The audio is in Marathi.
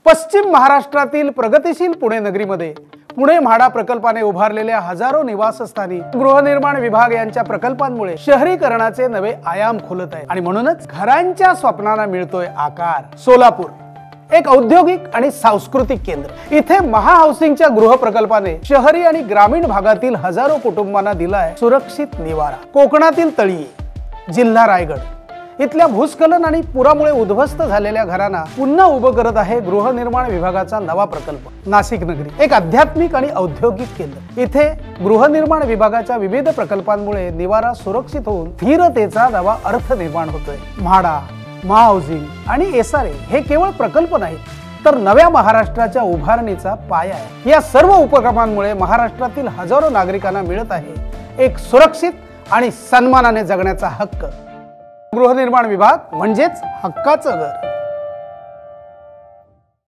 पश्चिम महाराष्ट्रातील प्रगतिशील पुणे नगरीमध्ये पुणे म्हाडा प्रकल्पाने उभारलेल्या हजारो निवासस्थानी गृहनिर्माण विभाग यांच्या प्रकल्पांमुळे शहरीकरणाचे नवे आयाम खुलत आहेत आणि म्हणूनच घरांच्या स्वप्नांना मिळतोय आकार। सोलापूर एक औद्योगिक आणि सांस्कृतिक केंद्र। इथे महाहाऊसिंगच्या गृह प्रकल्पाने शहरी आणि ग्रामीण भागातील हजारो कुटुंबांना दिलाय सुरक्षित निवारा। कोकणातील तळी जिल्हा रायगड इथल्या भूस्खलन आणि पुरामुळे उद्ध्वस्त झालेल्या घरांना पुन्हा उभं करत आहे गृहनिर्माण विभागाचा नवा प्रकल्प। नाशिक नगरी एक आध्यात्मिक आणि औद्योगिक केंद्र। इथे गृहनिर्माण विभागाच्या विविध प्रकल्पांमुळे निवारा सुरक्षित होऊन स्थिरतेचा नवा अर्थ निर्माण होतोय। म्हाडा, महाहाऊसिंग आणि एसआरए हे केवळ प्रकल्प नाहीत तर नव्या महाराष्ट्राच्या उभारणीचा पाया आहे। या सर्व उपक्रमांमुळे महाराष्ट्रातील हजारो नागरिकांना मिळत आहे एक सुरक्षित आणि सन्मानाने जगण्याचा हक्क। गृहनिर्माण विभाग म्हणजेच हक्काचं घर।